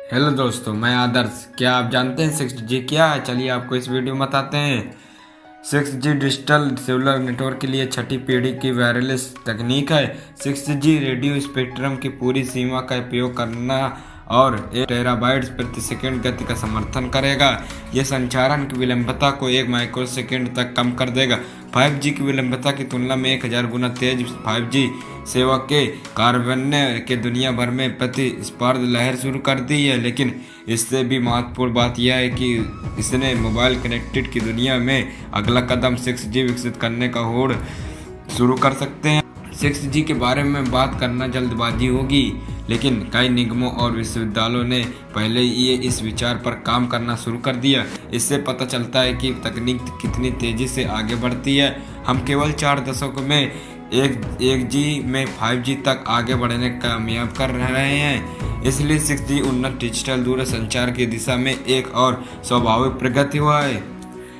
Hello दोस्तों, मैं आदर्श। क्या आप जानते हैं 6G क्या है? चलिए आपको इस वीडियो में बताते हैं। 6G डिजिटल सेलुलर नेटवर्क के लिए छठी पीढ़ी की वायरलेस तकनीक है। 6G रेडियो स्पेक्ट्रम की पूरी सीमा का उपयोग करना और 1 टेराबाइट्स प्रति सेकंड गति का समर्थन करेगा। यह संचारण की विलंबता को 1 माइक्रोसेकंड तक कम कर देगा। 5G की विलंबता की तुलना में 1000 गुना तेज 5G सेवा के कार्यान्वयन के दुनिया भर में प्रतिस्पर्धा लहर शुरू कर दी है। लेकिन इससे भी महत्वपूर्ण बात यह है कि इसने मोबाइल कनेक्टेड की दुनिया में अगला कदम 6G विकसित करने का होड़ शुरू कर सकते हैं। 6G के बारे में बात करना जल्दबाजी होगी, लेकिन कई निगमों और विश्वविद्यालयों ने पहले ही इस विचार पर काम करना शुरू कर दिया। इससे पता चलता है कि तकनीक कितनी तेजी से आगे बढ़ती है। हम केवल 4 दशकों में 1G में 5G तक आगे बढ़ने कामयाब कर रहे हैं। इसलिए 6G उन्नत डिजिटल दूरसंचार की दिशा में एक और स्वाभाविक प्रगति हुआ है।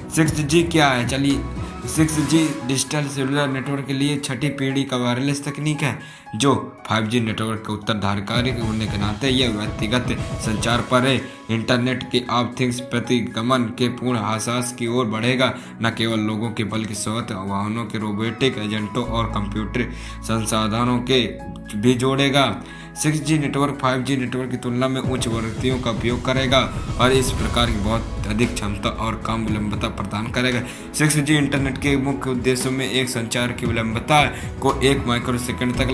6G क्या है? चलिए, 6G डिजिटल सेलुलर नेटवर्क के लिए छठी पीढ़ी का वायरलेस तकनीक है, जो 5G नेटवर्क के उत्तराधिकारी होने के नाते यह व्यक्तिगत संचार पर है। इंटरनेट के ऑफ थिंग्स प्रतिगमन के पूर्ण आभास की ओर बढ़ेगा, न केवल लोगों के बल्कि स्वतः वाहनों के रोबोटिक एजेंटों और कंप्यूटर संसाधनों के भी जोड़ेगा। 6G नेटवर्क 5G नेटवर्क की तुलना में उच्च आवृत्तियों का उपयोग करेगा और इस प्रकार की बहुत अधिक क्षमता और कम विलंबता प्रदान करेगा। 6G इंटरनेट के मुख्य उद्देश्यों में एक संचार की विलंबता को 1 माइक्रोसेकंड तक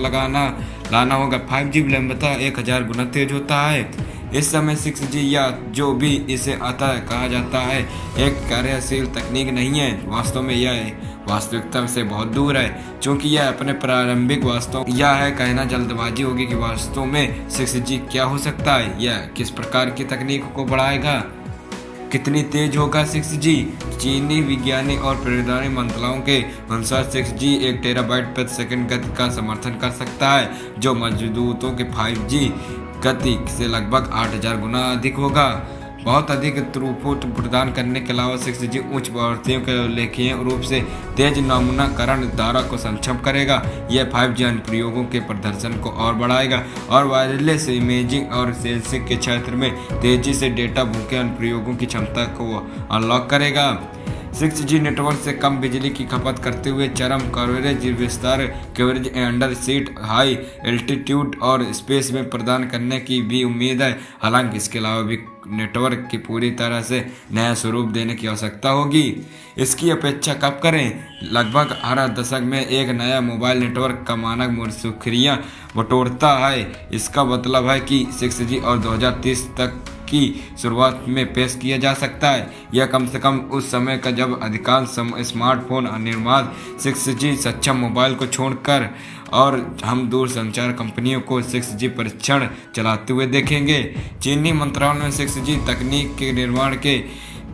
लाना होगा। 5G विलंबता 1000 गुना तेज होता है। इस समय 6G या जो भी इसे कहा जाता है एक कार्यशील तकनीक नहीं है। वास्तव में यह वास्तविकता से बहुत दूर है, क्योंकि यह अपने प्रारंभिक वास्तव यह है कहना जल्दबाजी होगी कि वास्तव में 6G क्या हो सकता है। यह किस प्रकार की तकनीक को बढ़ाएगा, कितनी तेज होगा 6G। चीनी विज्ञानी और प्रौद्योगिकी मंत्रालयों के अनुसार 6G 1 टेराबाइट प्रति सेकंड गति का समर्थन कर सकता है, जो मौजूदा के 5G गति से लगभग 8000 गुना अधिक होगा। बहुत अधिक थ्रूपुट प्रदान करने के अलावा 6G उच्च आवृत्तियों के उल्लेखनीय रूप से तेज नमूनाकरण दर को सक्षम करेगा। यह 5G अनुप्रयोगों के प्रदर्शन को और बढ़ाएगा और वायरलेस इमेजिंग और सेंसिंग के क्षेत्र में तेजी से डेटा भूखे अनुप्रयोगों की क्षमता को अनलॉक करेगा। 6G नेटवर्क से कम बिजली की खपत करते हुए चरम कवरेज, विस्तार coverage, under seat, high altitude और स्पेस में प्रदान करने की भी उम्मीद है। हालांकि इसके अलावा भी नेटवर्क की पूरी तरह से नया स्वरूप देने की आवश्यकता होगी। इसकी अपेक्षा कब करें? लगभग हर दशक में एक नया मोबाइल नेटवर्क का मानक मुर्सुखियाँ बटोरता है। इसका मतलब है कि 6G और 2030 तक की शुरुआत में पेश किया जा सकता है। यह कम से कम उस समय का जब अधिकांश स्मार्टफोन निर्माता 6G सक्षम मोबाइल को छोड़कर और हम दूरसंचार कंपनियों को 6G परीक्षण चलाते हुए देखेंगे। चीनी मंत्रालय ने 6G तकनीक के निर्माण के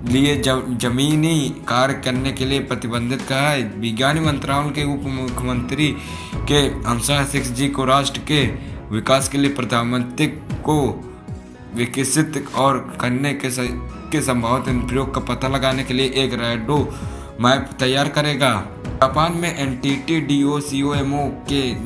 लिए जमीनी कार्य करने के लिए प्रतिबंधित कहा है। विज्ञान मंत्रालय के उप मुख्यमंत्री के अनुसार 6G को राष्ट्र के विकास के लिए प्रधानमंत्री को विकसित और करने के संभावित अनुप्रयोग का पता लगाने के लिए एक रेडो मैप तैयार करेगा। जापान में एनटीटी डीओसीओएमओ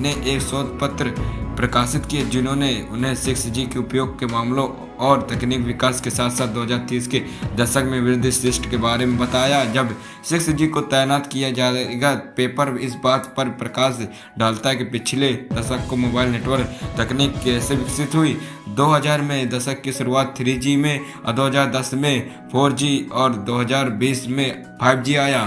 ने एक शोध पत्र प्रकाशित किया, जिन्होंने उन्हें 6G के उपयोग के मामलों और तकनीक विकास के साथ साथ 2030 के दशक में वृद्धि शिष्ट के बारे में बताया। जब 6G को तैनात किया जाएगा, पेपर इस बात पर प्रकाश डालता है कि पिछले दशक को मोबाइल नेटवर्क तकनीक कैसे विकसित हुई। 2000 में दशक की शुरुआत 3G में, 2010 में 4G और 2020 में 5G आया।